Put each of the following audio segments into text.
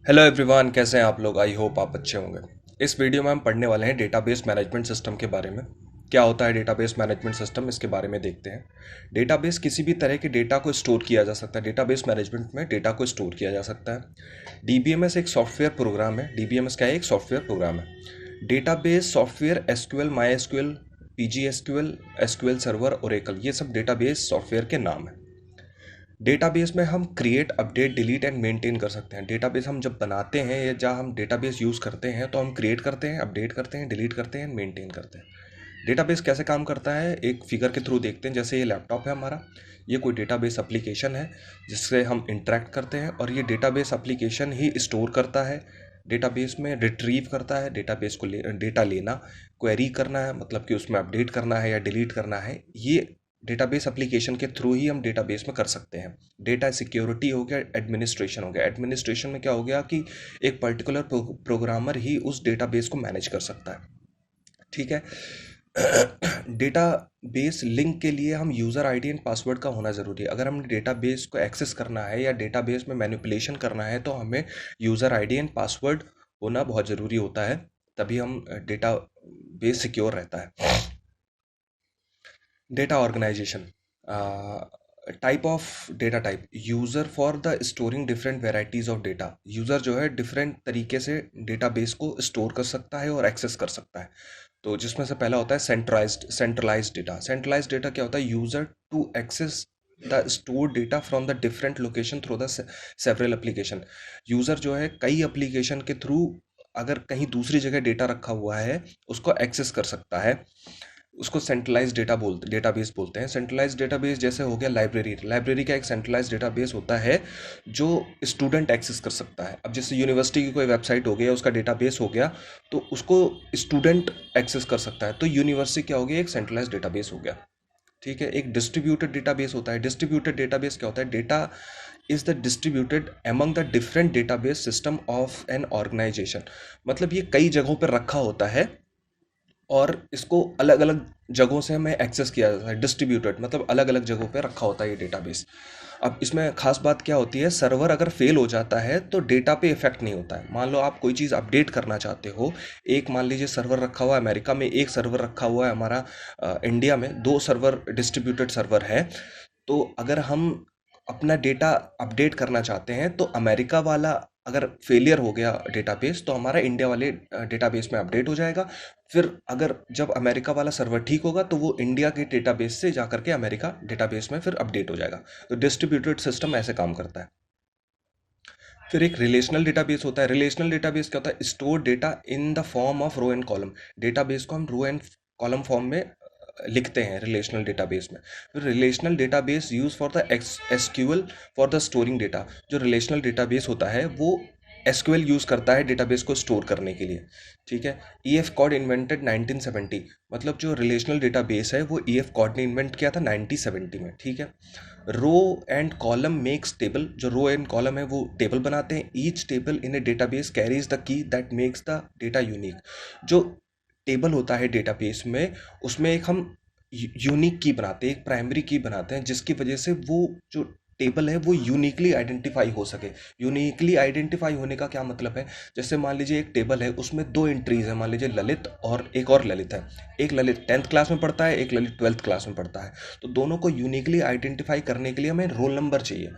Hello everyone, कैसे हैं आप लोग। आई होप आप अच्छे होंगे। इस वीडियो में हम पढ़ने वाले हैं डेटाबेस मैनेजमेंट सिस्टम के बारे में। क्या होता है डेटाबेस मैनेजमेंट सिस्टम, इसके बारे में देखते हैं। डेटाबेस किसी भी तरह के डेटा को स्टोर किया जा सकता है। डेटाबेस मैनेजमेंट में डेटा को स्टोर किया जा सकता है। डीबीएमएस एक सॉफ्टवेयर प्रोग्राम है। डीबीएमएस क्या है? एक सॉफ्टवेयर प्रोग्राम है। Database software SQL, my SQL, PG SQL, SQL server, Oracle, ये सब डेटाबेस सॉफ्टवेयर के नाम हैं। डेटाबेस में हम create, update, delete and maintain कर सकते हैं। डेटाबेस हम जब बनाते हैं या जहाँ हम डेटाबेस यूज़ करते हैं तो हम क्रिएट करते हैं, अपडेट करते हैं, डिलीट करते हैं, मेंटेन करते हैं। डेटाबेस कैसे काम करता है, एक फिगर के थ्रू देखते हैं। जैसे ये लैपटॉप है हमारा, ये कोई डेटाबेस एप्लीकेशन है जिससे हम इंटरेक्ट करते हैं, और ये डेटाबेस एप्लीकेशन ही स्टोर करता है, डेटाबेस में रिट्रीव करता है, डेटाबेस को डेटा लेना, क्वेरी करना है, मतलब कि उसमें अपडेट करना है या डिलीट करना है, ये डेटाबेस एप्लीकेशन के थ्रू ही हम डेटाबेस में कर सकते हैं। डेटा सिक्योरिटी हो गया, एडमिनिस्ट्रेशन हो गया। एडमिनिस्ट्रेशन में क्या हो गया कि एक पर्टिकुलर प्रोग्रामर ही उस डेटाबेस को मैनेज कर सकता है। ठीक है। डेटाबेस लिंक के लिए हम यूज़र आईडी एंड पासवर्ड का होना ज़रूरी है। अगर हमने डेटाबेस को एक्सेस करना है या डेटाबेस में मैनिपुलेशन करना है तो हमें यूज़र आईडी एंड पासवर्ड होना बहुत ज़रूरी होता है, तभी हम डेटा बेस सिक्योर रहता है। Data organisation, type of data type, user for the storing different varieties of data. User जो है डिफरेंट तरीके से डेटाबेस को स्टोर कर सकता है और एक्सेस कर सकता है। तो जिसमें से पहला होता है सेंट्रलाइज्ड डेटा। सेंट्रलाइज्ड डेटा क्या होता है? User to access the store data from the different location through the several application. User जो है कई एप्लीकेशन के थ्रू अगर कहीं दूसरी जगह डेटा रखा हुआ है उसको एक्सेस कर सकता है। उसको सेंट्रलाइज डेटाबेस बोलते हैं। सेंट्रलाइज डेटाबेस जैसे हो गया लाइब्रेरी। लाइब्रेरी का एक सेंट्रलाइज डेटाबेस होता है जो स्टूडेंट एक्सेस कर सकता है। अब जैसे यूनिवर्सिटी की कोई वेबसाइट हो गया, उसका डेटाबेस हो गया, तो उसको स्टूडेंट एक्सेस कर सकता है। तो यूनिवर्सिटी क्या हो गया? एक सेंट्रलाइज डेटाबेस हो गया। ठीक है। एक डिस्ट्रीब्यूटेड डेटाबेस होता है। डिस्ट्रीब्यूटेड डेटाबेस क्या होता है? Data is the distributed among the different database system of an organisation. मतलब ये कई जगहों पर रखा होता है और इसको अलग अलग जगहों से हमें एक्सेस किया जाता है। डिस्ट्रीब्यूटेड मतलब अलग अलग जगहों पे रखा होता है ये डेटाबेस। अब इसमें खास बात क्या होती है, सर्वर अगर फेल हो जाता है तो डेटा पे इफेक्ट नहीं होता है। मान लो आप कोई चीज़ अपडेट करना चाहते हो, एक मान लीजिए सर्वर रखा हुआ है अमेरिका में, एक सर्वर रखा हुआ है हमारा इंडिया में, दो सर्वर डिस्ट्रीब्यूटेड सर्वर है। तो अगर हम अपना डेटा अपडेट करना चाहते हैं तो अमेरिका वाला अगर फेलियर हो गया डेटाबेस तो हमारा इंडिया वाले डेटाबेस में अपडेट हो जाएगा। फिर अगर जब अमेरिका वाला सर्वर ठीक होगा तो वो इंडिया के डेटाबेस से जा करके अमेरिका डेटाबेस में फिर अपडेट हो जाएगा। तो डिस्ट्रीब्यूटेड सिस्टम ऐसे काम करता है। फिर एक रिलेशनल डेटाबेस होता है। रिलेशनल डेटाबेस क्या होता है? Store data in the form of row and column. Database को हम रो एंड कॉलम फॉर्म में लिखते हैं रिलेशनल डेटाबेस में। फिर relational database use for the SQL for the storing data. जो रिलेशनल डेटाबेस होता है वो एसक्यूएल यूज करता है डेटाबेस को स्टोर करने के लिए। ठीक है। E F Codd invented 1970। मतलब जो रिलेशनल डेटाबेस है वो ईएफ कॉड ने इन्वेंट किया था 1970 में। ठीक है। Row and column makes table. जो रो एंड कॉलम है वो टेबल बनाते हैं। Each table in a database carries the key that makes the data unique. जो टेबल होता है डेटाबेस में, उसमें एक हम यूनिक की बनाते हैं, एक प्राइमरी की बनाते हैं, जिसकी वजह से वो जो टेबल है वो यूनिकली आइडेंटिफाई हो सके। यूनिकली आइडेंटिफाई होने का क्या मतलब है? जैसे मान लीजिए एक टेबल है, उसमें दो एंट्रीज है, मान लीजिए ललित और एक और ललित है। एक ललित 10th क्लास में पढ़ता है, एक ललित 12th क्लास में पढ़ता है। तो दोनों को यूनिकली आइडेंटिफाई करने के लिए हमें रोल नंबर चाहिए।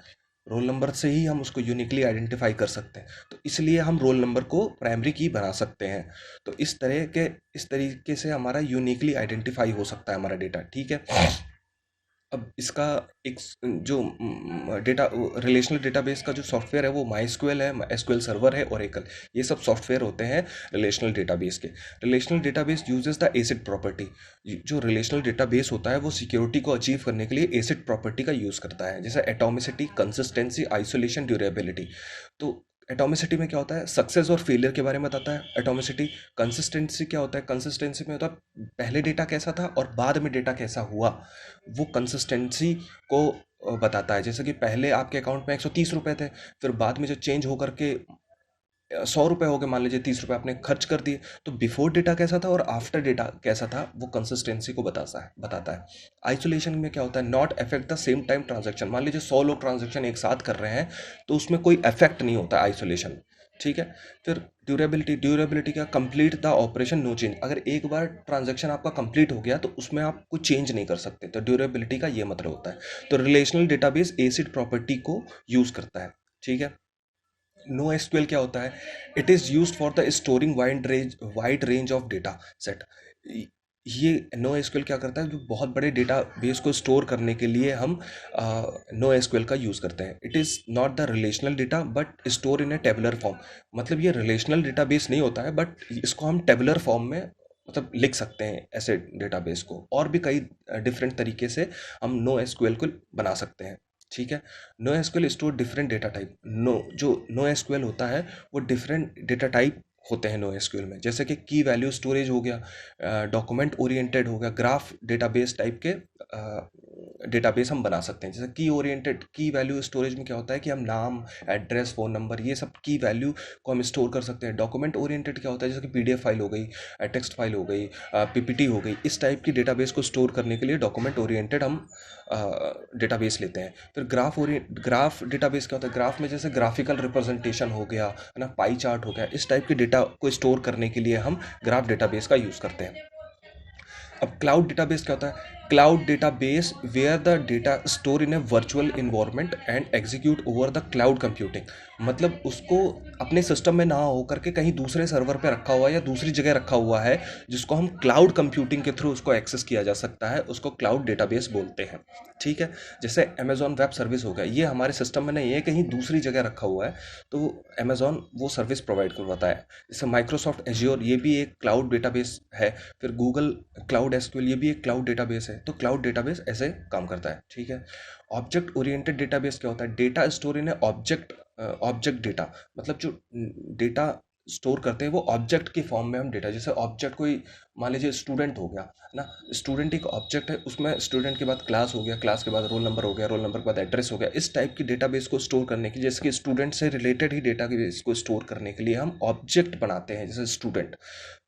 रोल नंबर से ही हम उसको यूनिकली आइडेंटिफाई कर सकते हैं। तो इसलिए हम रोल नंबर को प्राइमरी की बना सकते हैं। तो इस तरीके से हमारा यूनिकली आइडेंटिफाई हो सकता है हमारा डेटा। ठीक है। अब इसका एक जो डेटा रिलेशनल डेटाबेस का जो सॉफ्टवेयर है वो माई एसक्यूएल है, एसक्यूएल सर्वर है, ओरेकल, ये सब सॉफ्टवेयर होते हैं रिलेशनल डेटाबेस के। Relational database uses the acid property. जो रिलेशनल डेटाबेस होता है वो सिक्योरिटी को अचीव करने के लिए एसिड प्रॉपर्टी का यूज़ करता है, जैसे एटॉमिसिटी, कंसिस्टेंसी, आइसोलेशन, ड्यूरेबिलिटी। तो एटॉमिसिटी में क्या होता है? सक्सेस और फेलियर के बारे में बताता है एटॉमिसिटी। कंसिस्टेंसी क्या होता है? कंसिस्टेंसी में होता है पहले डेटा कैसा था और बाद में डेटा कैसा हुआ, वो कंसिस्टेंसी को बताता है। जैसे कि पहले आपके अकाउंट में 130 रुपये थे, फिर बाद में जो चेंज होकर के 100 रुपये हो गए, मान लीजिए 30 रुपये आपने खर्च कर दिए, तो बिफोर डेटा कैसा था और आफ्टर डेटा कैसा था, वो कंसिस्टेंसी को बताता है। आइसोलेशन में क्या होता है? Not affect the same time transaction. मान लीजिए 100 लोग ट्रांजेक्शन एक साथ कर रहे हैं तो उसमें कोई अफेक्ट नहीं होता आइसोलेशन। ठीक है। फिर ड्यूरेबिलिटी, ड्यूरेबिलिटी क्या, complete the operation no change, अगर एक बार ट्रांजैक्शन आपका कंप्लीट हो गया तो उसमें आप कुछ चेंज नहीं कर सकते, तो ड्यूरेबिलिटी का ये मतलब होता है। तो रिलेशनल डेटाबेस एसिड प्रॉपर्टी को यूज करता है। ठीक है। नो एसक्यूएल क्या होता है, it is use for the storing wide range of data set. ये नो एसक्यूएल क्या करता है, जो बहुत बड़े डेटा बेस को स्टोर करने के लिए हम नो एसक्यूएल का यूज़ करते हैं। It is not the relational data but store in A tabular form. मतलब ये रिलेशनल डेटाबेस नहीं होता है, बट इसको हम टेबुलर फॉर्म में मतलब लिख सकते हैं ऐसे डेटाबेस को। और भी कई डिफरेंट तरीके से हम नो एसक्यूएल को बना सकते हैं। ठीक है। NoSQL store different data type. NoSQL होता है वो डिफरेंट डेटा टाइप होते हैं नो एसक्यूएल में, जैसे कि की वैल्यू स्टोरेज हो गया, डॉक्यूमेंट ओरिएंटेड हो गया, ग्राफ डेटाबेस टाइप के डेटाबेस हम बना सकते हैं। जैसे की ओरिएंटेड, की वैल्यू स्टोरेज में क्या होता है कि हम नाम, एड्रेस, फ़ोन नंबर, ये सब की वैल्यू को हम स्टोर कर सकते हैं। डॉक्यूमेंट ओरिएंटेड क्या होता है, जैसे कि पीडीएफ फाइल हो गई, टेक्स्ट फाइल हो गई, पीपीटी हो गई, इस टाइप की डेटाबेस को स्टोर करने के लिए डॉक्यूमेंट ओरिएंटेड हम डेटाबेस लेते हैं। फिर ग्राफ डेटाबेस क्या होता है, ग्राफ में जैसे ग्राफिकल रिप्रेजेंटेशन हो गया है ना, पाई चार्ट हो गया, इस टाइप के डेटा को स्टोर करने के लिए हम ग्राफ डेटाबेस का यूज़ करते हैं। अब क्लाउड डेटाबेस क्या होता है, cloud database where the data store in a virtual environment and execute over the cloud computing. मतलब उसको अपने सिस्टम में ना हो करके कहीं दूसरे सर्वर पे रखा हुआ है या दूसरी जगह रखा हुआ है, जिसको हम क्लाउड कंप्यूटिंग के थ्रू उसको एक्सेस किया जा सकता है, उसको क्लाउड डेटाबेस बोलते हैं। ठीक है। जैसे अमेजॉन वेब सर्विस हो गया, ये हमारे सिस्टम में नहीं है, कहीं दूसरी जगह रखा हुआ है, तो अमेजॉन वो सर्विस प्रोवाइड करवाता है। जैसे माइक्रोसॉफ्ट एज्योर, ये भी एक क्लाउड डेटाबेस है। फिर गूगल क्लाउड एसक्यूएल, ये भी एक क्लाउड डेटाबेस है। तो क्लाउड डेटाबेस ऐसे काम करता है। ठीक है। ऑब्जेक्ट ओरिएंटेड डेटाबेस क्या होता है, डेटा स्टोर इन ऑब्जेक्ट डेटा। मतलब जो डेटा स्टोर करते हैं वो ऑब्जेक्ट के फॉर्म में हम डेटा, जैसे ऑब्जेक्ट कोई मान लीजिए स्टूडेंट हो गया है ना, स्टूडेंट एक ऑब्जेक्ट है, उसमें स्टूडेंट के बाद क्लास हो गया, क्लास के बाद रोल नंबर हो गया, रोल नंबर के बाद एड्रेस हो गया। इस टाइप की डेटाबेस को स्टोर करने की, जैसे कि स्टूडेंट से रिलेटेड ही डेटा बेस को स्टोर करने के लिए हम ऑब्जेक्ट बनाते हैं, जैसे स्टूडेंट।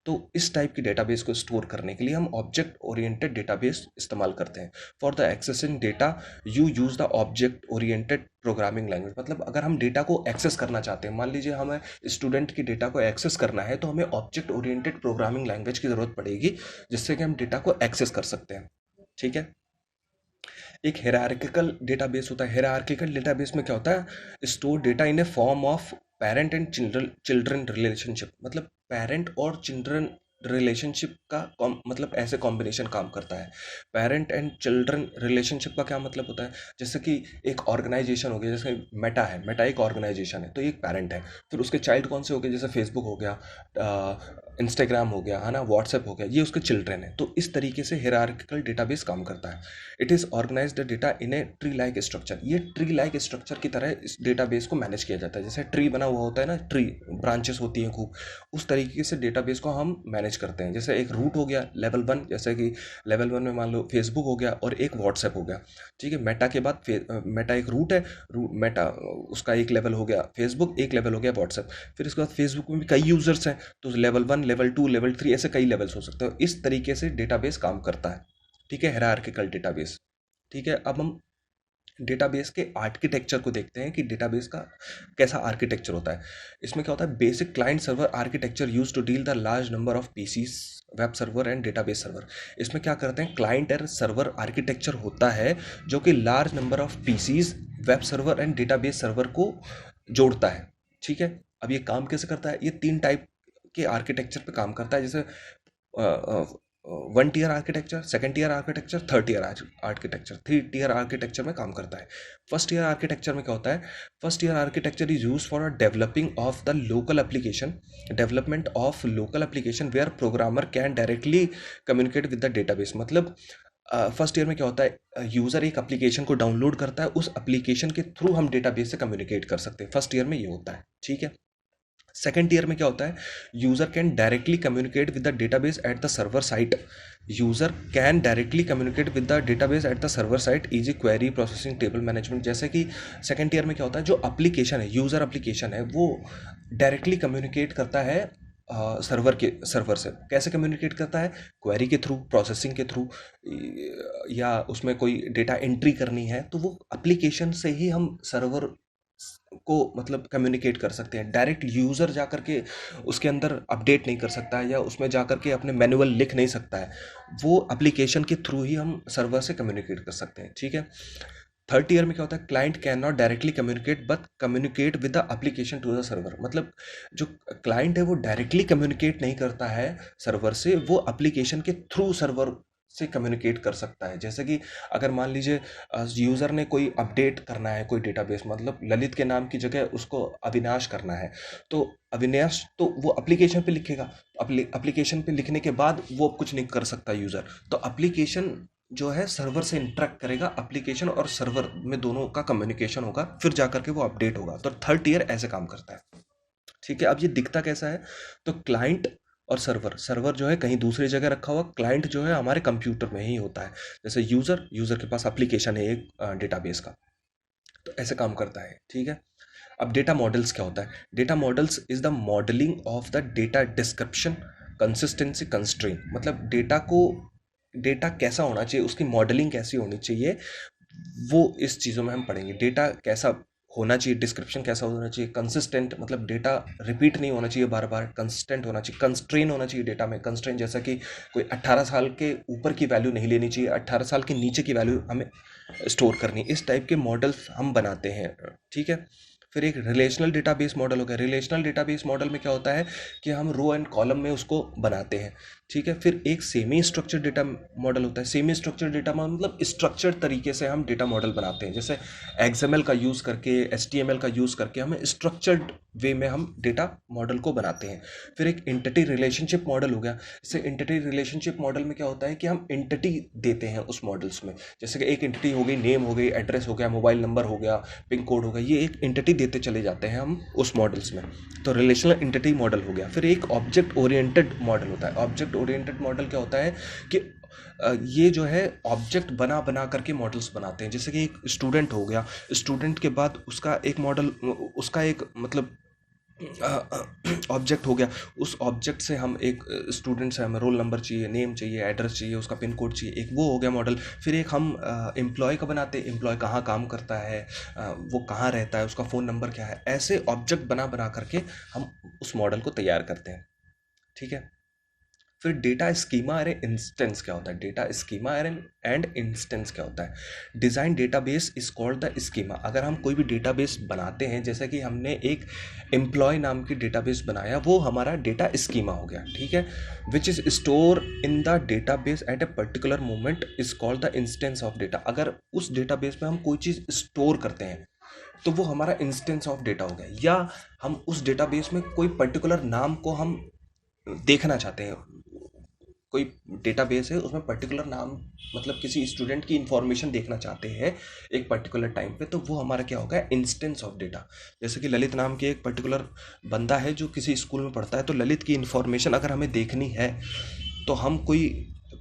तो इस टाइप की डेटाबेस को स्टोर करने के लिए हम ऑब्जेक्ट ओरिएंटेड डेटाबेस इस्तेमाल करते हैं। For the accessing data you use the object oriented programming language. मतलब अगर हम डेटा को एक्सेस करना चाहते हैं, मान लीजिए हमें स्टूडेंट की डेटा को एक्सेस करना है, तो हमें ऑब्जेक्ट ओरिएंटेड प्रोग्रामिंग लैंग्वेज की ज़रूरत पड़ेगी, जिससे कि हम डेटा को एक्सेस कर सकते हैं। ठीक है। एक हायरार्किकल डेटाबेस होता है। हायरार्किकल डेटाबेस में क्या होता है, store data in A form of parent and children relationship. मतलब पेरेंट और चिल्ड्रन रिलेशनशिप का मतलब ऐसे कॉम्बिनेशन काम करता है। पेरेंट एंड चिल्ड्रन रिलेशनशिप का क्या मतलब होता है, जैसे कि एक ऑर्गेनाइजेशन हो गया, जैसे मेटा है, मेटा एक ऑर्गेनाइजेशन है, तो ये एक पेरेंट है। फिर उसके चाइल्ड कौन से हो गए, जैसे फेसबुक हो गया, इंस्टाग्राम हो गया, है ना, व्हाट्सएप हो गया, ये उसके चिल्ड्रन है। तो इस तरीके से हायरार्किकल डेटाबेस काम करता है। It is organise the data in a tree like structure. ये ट्री लाइक स्ट्रक्चर की तरह इस डेटाबेस को मैनेज किया जाता है। जैसे ट्री बना हुआ होता है ना, ट्री ब्रांचेस होती हैं खूब, उस तरीके से डेटाबेस को हम मैनेज करते हैं। जैसे एक रूट हो गया लेवल वन, जैसे कि लेवल वन में मान लो फेसबुक हो गया और एक व्हाट्सएप हो गया। ठीक है। मेटा के बाद मेटा एक रूट है, मेटा उसका एक लेवल हो गया फेसबुक, एक लेवल हो गया व्हाट्सएप। फिर इसके बाद फेसबुक में भी कई यूजर्स हैं, तो level one, level two, level three, ऐसे कई लेवल्स हो सकते हैं। इस तरीके से डेटाबेस काम करता है। ठीक है। Hierarchical database. ठीक है। अब हम डेटाबेस के आर्किटेक्चर को देखते हैं कि डेटाबेस का कैसा आर्किटेक्चर होता है। इसमें क्या होता है, basic client server architecture use to deal the large number of PCs, web server and database server. इसमें क्या करते हैं, क्लाइंट एंड सर्वर आर्किटेक्चर होता है जो कि large number of PCs, web server and database server को जोड़ता है। ठीक है। अब ये काम कैसे करता है, ये तीन टाइप के आर्किटेक्चर पे काम करता है। जैसे one tier architecture, second tier architecture, third tier architecture, three tier architecture में काम करता है। फर्स्ट ईयर आर्किटेक्चर में क्या होता है, first year architecture is use for developing of the local application, development of local application where programmer can directly communicate with the database. मतलब first year में क्या होता है, यूज़र एक एप्लीकेशन को डाउनलोड करता है, उस एप्लीकेशन के थ्रू हम डेटाबेस से कम्युनिकेट कर सकते हैं। फर्स्ट ईयर में ये होता है। ठीक है। सेकेंड ईयर में क्या होता है, user can directly communicate with the database at the server site. User can directly communicate with the database at the server site, easy query processing, table management. जैसे कि सेकेंड ईयर में क्या होता है, जो एप्लीकेशन है, यूजर एप्लीकेशन है, वो डायरेक्टली कम्युनिकेट करता है सर्वर से। कैसे कम्युनिकेट करता है, क्वेरी के थ्रू, प्रोसेसिंग के थ्रू, या उसमें कोई डेटा एंट्री करनी है तो वो एप्लीकेशन से ही हम सर्वर को मतलब कम्युनिकेट कर सकते हैं। डायरेक्ट यूज़र जा करके उसके अंदर अपडेट नहीं कर सकता है या उसमें जा करके अपने मैनुअल लिख नहीं सकता है। वो एप्लीकेशन के थ्रू ही हम सर्वर से कम्युनिकेट कर सकते हैं, ठीक है। थर्ड टीयर में क्या होता है, client can not directly communicate but communicate with the application to the server. मतलब जो क्लाइंट है वो डायरेक्टली कम्युनिकेट नहीं करता है सर्वर से, वो एप्लीकेशन के थ्रू सर्वर से कम्युनिकेट कर सकता है। जैसे कि अगर मान लीजिए यूज़र ने कोई अपडेट करना है कोई डेटाबेस, मतलब ललित के नाम की जगह उसको अविनाश करना है, तो अविनाश तो वो एप्लीकेशन पे लिखेगा। एप्लीकेशन पे लिखने के बाद वो कुछ नहीं कर सकता यूज़र, तो एप्लीकेशन जो है सर्वर से इंटरेक्ट करेगा, एप्लीकेशन और सर्वर में दोनों का कम्युनिकेशन होगा, फिर जाकर के वो अपडेट होगा। तो थर्ड टीयर ऐसे काम करता है, ठीक है। अब ये दिखता कैसा है, तो क्लाइंट और सर्वर, सर्वर जो है कहीं दूसरी जगह रखा हुआ, क्लाइंट जो है हमारे कंप्यूटर में ही होता है। जैसे यूज़र, यूज़र के पास एप्लीकेशन है एक डेटाबेस का, तो ऐसे काम करता है, ठीक है। अब डेटा मॉडल्स क्या होता है, data models is the modelling of the data description, consistency, constraint. मतलब डेटा को, डेटा कैसा होना चाहिए, उसकी मॉडलिंग कैसी होनी चाहिए, वो इस चीज़ों में हम पढ़ेंगे। डेटा कैसा होना चाहिए, डिस्क्रिप्शन कैसा होना चाहिए, कंसिस्टेंट मतलब डेटा रिपीट नहीं होना चाहिए बार बार, कंसिस्टेंट होना चाहिए, कंस्ट्रेन होना चाहिए डेटा में। कंस्ट्रेन जैसा कि कोई 18 साल के ऊपर की वैल्यू नहीं लेनी चाहिए, 18 साल के नीचे की वैल्यू हमें स्टोर करनी, इस टाइप के मॉडल्स हम बनाते हैं, ठीक है। फिर एक रिलेशनल डेटाबेस मॉडल हो गया। रिलेशनल डेटाबेस मॉडल में क्या होता है कि हम रो एंड कॉलम में उसको बनाते हैं, ठीक है। फिर एक सेमी स्ट्रक्चर्ड डेटा मॉडल होता है। सेमी स्ट्रक्चर्ड डेटा मतलब स्ट्रक्चर्ड तरीके से हम डेटा मॉडल बनाते हैं, जैसे एक्सएमएल का यूज़ करके, एचटीएमएल का यूज़ करके हमें स्ट्रक्चर्ड वे में हम डेटा मॉडल को बनाते हैं। फिर एक एंटिटी रिलेशनशिप मॉडल हो गया। जैसे एंटिटी रिलेशनशिप मॉडल में क्या होता है कि हम एंटिटी देते हैं उस मॉडल्स में, जैसे कि एक एंटिटी हो गई, नेम हो गई, एड्रेस हो गया, मोबाइल नंबर हो गया, पिन कोड हो गया, ये एक एंटिटी देते चले जाते हैं हम उस मॉडल्स में। तो रिलेशनल एंटिटी मॉडल हो गया। फिर एक ऑब्जेक्ट ओरिएंटेड मॉडल होता है। ऑब्जेक्ट ओरिएंटेड मॉडल क्या होता है कि ये जो है ऑब्जेक्ट बना बना करके मॉडल्स बनाते हैं। जैसे कि एक स्टूडेंट हो गया, स्टूडेंट के बाद उसका एक मॉडल, उसका एक मतलब ऑब्जेक्ट हो गया। उस ऑब्जेक्ट से हम एक स्टूडेंट से हमें रोल नंबर चाहिए, नेम चाहिए, एड्रेस चाहिए, उसका पिन कोड चाहिए, एक वो हो गया मॉडल। फिर एक हम एम्प्लॉय का बनाते हैं, एम्प्लॉय कहाँ काम करता है, वो कहाँ रहता है, उसका फ़ोन नंबर क्या है, ऐसे ऑब्जेक्ट बना बना करके हम उस मॉडल को तैयार करते हैं, ठीक है। फिर डेटा स्कीमा एंड इंस्टेंस क्या होता है, डेटा स्कीमा एंड इंस्टेंस क्या होता है। Design database is called the schema. अगर हम कोई भी डेटाबेस बनाते हैं, जैसे कि हमने एक एम्प्लॉय नाम की डेटाबेस बनाया, वो हमारा डेटा स्कीमा हो गया, ठीक है। Which is store in the database at a particular moment is called the instance of data. अगर उस डेटाबेस में हम कोई चीज़ स्टोर करते हैं तो वो हमारा इंस्टेंस ऑफ डेटा हो गया। या हम उस डेटाबेस में कोई पर्टिकुलर नाम को हम देखना चाहते हैं, कोई डेटाबेस है उसमें पर्टिकुलर नाम, मतलब किसी स्टूडेंट की इंफॉर्मेशन देखना चाहते हैं एक पर्टिकुलर टाइम पे, तो वो हमारा क्या होगा, इंस्टेंस ऑफ डेटा। जैसे कि ललित नाम के एक पर्टिकुलर बंदा है जो किसी स्कूल में पढ़ता है, तो ललित की इंफॉर्मेशन अगर हमें देखनी है तो हम कोई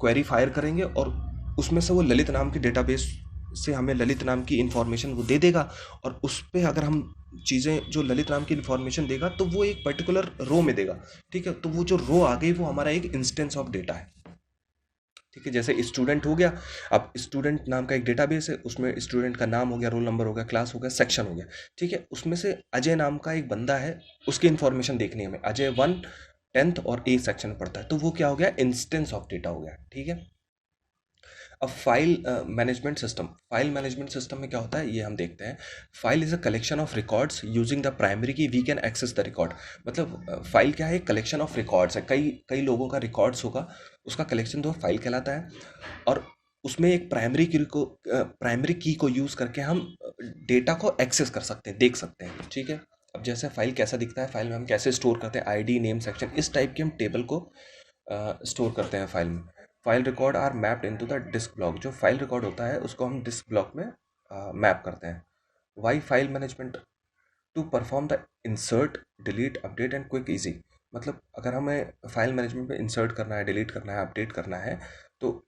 क्वेरी फायर करेंगे और उसमें से वो ललित नाम की डेटाबेस से हमें ललित नाम की इंफॉर्मेशन वो दे देगा। और उस पर अगर हम चीज़ें, जो ललित नाम की इंफॉर्मेशन देगा तो वो एक पर्टिकुलर रो में देगा, ठीक है। तो वो जो रो आ गई वो हमारा एक इंस्टेंस ऑफ डेटा है, ठीक है। जैसे स्टूडेंट हो गया, अब स्टूडेंट नाम का एक डेटाबेस है, उसमें स्टूडेंट का नाम हो गया, रोल नंबर हो गया, क्लास हो गया, सेक्शन हो गया, ठीक है। उसमें से अजय नाम का एक बंदा है, उसकी इंफॉर्मेशन देखनी है हमें, अजय 1 10th और ए सेक्शन में पढ़ता है, तो वो क्या हो गया, इंस्टेंस ऑफ डेटा हो गया, ठीक है। अब file management system, file management system में क्या होता है ये हम देखते हैं। File is a collection of records using the primary key we can access the record. मतलब फाइल क्या है, कलेक्शन ऑफ रिकॉर्ड्स है, कई कई लोगों का रिकॉर्ड्स होगा, उसका कलेक्शन तो फाइल कहलाता है। और उसमें एक प्राइमरी की को यूज़ करके हम डेटा को एक्सेस कर सकते हैं, देख सकते हैं, ठीक है। अब जैसे फाइल कैसा दिखता है, फाइल में हम कैसे स्टोर करते हैं, आईडी, नेम, सेक्शन, इस टाइप के हम टेबल को स्टोर करते हैं फाइल में। File record are mapped into the disk block. जो फाइल रिकॉर्ड होता है उसको हम डिस्क ब्लॉक में मैप करते हैं। Why file management, to perform the insert, delete, update and quick easy. मतलब अगर हमें फाइल मैनेजमेंट में इंसर्ट करना है, डिलीट करना है, अपडेट करना है, तो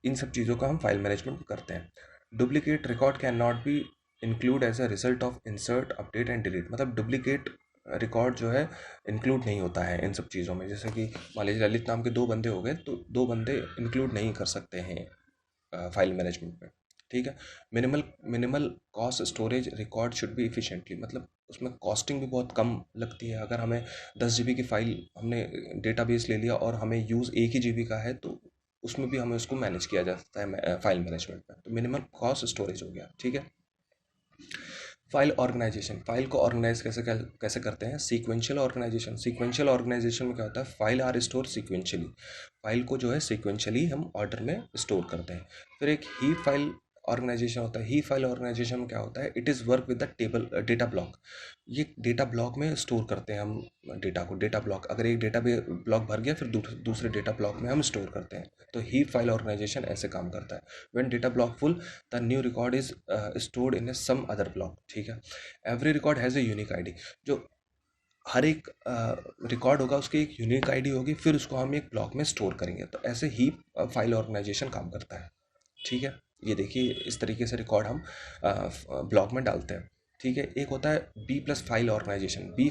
इन सब चीज़ों का हम फाइल मैनेजमेंट करते हैं। Duplicate record can not be include as a result of insert, update and delete. मतलब डुप्लीकेट रिकॉर्ड जो है इंक्लूड नहीं होता है इन सब चीज़ों में। जैसे कि मान लीजिए ललित नाम के 2 बंदे हो गए, तो 2 बंदे इंक्लूड नहीं कर सकते हैं फाइल मैनेजमेंट में, ठीक है। Minimal minimal cost storage record should be efficiently, मतलब उसमें कॉस्टिंग भी बहुत कम लगती है। अगर हमें 10 GB की फाइल, हमने डेटाबेस ले लिया और हमें यूज़ एक ही GB का है, तो उसमें भी हमें उसको मैनेज किया जा सकता है फाइल मैनेजमेंट में। तो मिनिमल कॉस्ट स्टोरेज हो गया, ठीक है। फाइल ऑर्गेनाइजेशन, फाइल को ऑर्गेनाइज कैसे करते हैं? Sequential organisation. सीक्वेंशियल ऑर्गेनाइजेशन में क्या होता है? File are store sequentially, file को जो है सीक्वेंशियली हम ऑर्डर में स्टोर करते हैं। फिर एक ही फाइल ऑर्गेनाइजेशन होता है। ही फाइल ऑर्गेनाइजेशन में क्या होता है? It is work with the table data block. ये डेटा ब्लॉक में स्टोर करते हैं हम डेटा को। डेटा ब्लॉक, अगर एक डेटा ब्लॉक भर गया, फिर दूसरे डेटा ब्लॉक में हम स्टोर करते हैं। तो ही फाइल ऑर्गेनाइजेशन ऐसे काम करता है। When data block full, the new record is stored in a some other block, ठीक है। Every record has a unique ID. जो हर एक रिकॉर्ड होगा उसकी एक यूनिक आईडी होगी, फिर उसको हम एक ब्लॉक में स्टोर करेंगे। तो ऐसे ही फाइल ऑर्गेनाइजेशन काम करता है, ठीक है। ये देखिए, इस तरीके से रिकॉर्ड हम ब्लॉक में डालते हैं, ठीक है। एक होता है B plus file organisation. B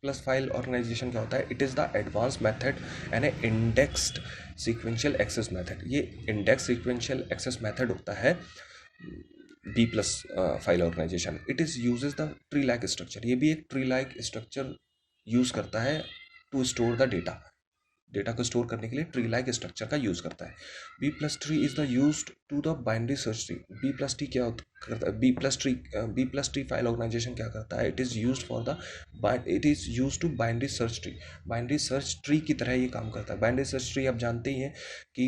plus file organisation क्या होता है? It is the advance method and a indexed sequential access method. ये इंडेक्स सीक्वेंशियल एक्सेस मेथड होता है B plus file organisation. It is uses the tree like structure. ये भी एक tree like structure use करता है to store the data. Data को स्टोर करने के लिए ट्री लाइक स्ट्रक्चर का यूज़ करता है। B plus tree is the use to the binary search tree. B plus tree क्या करता है? B plus tree file organisation क्या करता है? It is use for the it is use to binary search tree. Binary search tree की तरह ये काम करता है। बाइनरी सर्च ट्री आप जानते ही हैं कि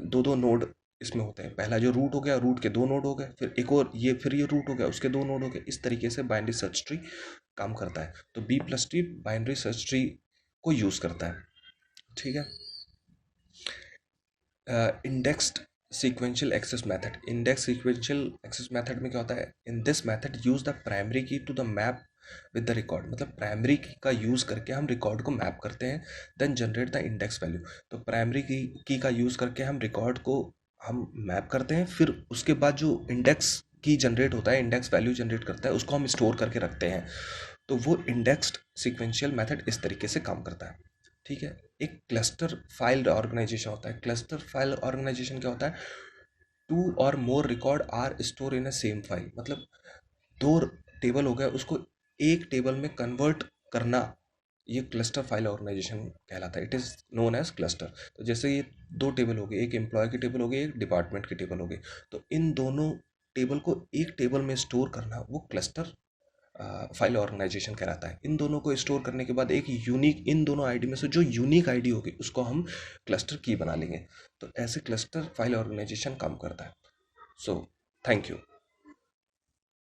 दो दो नोड इसमें होते हैं। पहला जो रूट हो गया, रूट के दो नोड हो गए, फिर एक और ये, फिर ये रूट हो गया, उसके दो नोड हो गए। इस तरीके से बाइनरी सर्च ट्री काम करता है। तो B plus tree binary search tree को यूज़ करता है, ठीक है। Indexed sequential access method. Index sequential access method में क्या होता है? In this method use the primary key to the map with the record. मतलब प्राइमरी की का यूज़ करके हम रिकॉर्ड को मैप करते हैं, then generate the index value. तो प्राइमरी की का यूज़ करके हम रिकॉर्ड को हम मैप करते हैं, फिर उसके बाद जो इंडेक्स की जनरेट होता है, इंडेक्स वैल्यू जनरेट करता है, उसको हम स्टोर करके रखते हैं। तो वो इंडेक्स्ड सीक्वेंशियल मेथड इस तरीके से काम करता है, ठीक है। एक क्लस्टर फाइल ऑर्गेनाइजेशन होता है। क्लस्टर फाइल ऑर्गेनाइजेशन क्या होता है? टू और more record are store in a same file. मतलब दो टेबल हो गए, उसको एक टेबल में कन्वर्ट करना, ये क्लस्टर फाइल ऑर्गेनाइजेशन कहलाता है। It is known as cluster. तो जैसे ये दो टेबल हो गए, एक एम्प्लॉय की टेबल हो गई, एक डिपार्टमेंट की टेबल हो गई। तो इन दोनों टेबल को एक टेबल में स्टोर करना, वो क्लस्टर फाइल ऑर्गेनाइजेशन कहलाता है। इन दोनों को स्टोर करने के बाद एक यूनिक, इन दोनों आईडी में से जो यूनिक आईडी होगी उसको हम क्लस्टर की बना लेंगे। तो ऐसे क्लस्टर फाइल ऑर्गेनाइजेशन काम करता है। So thank you.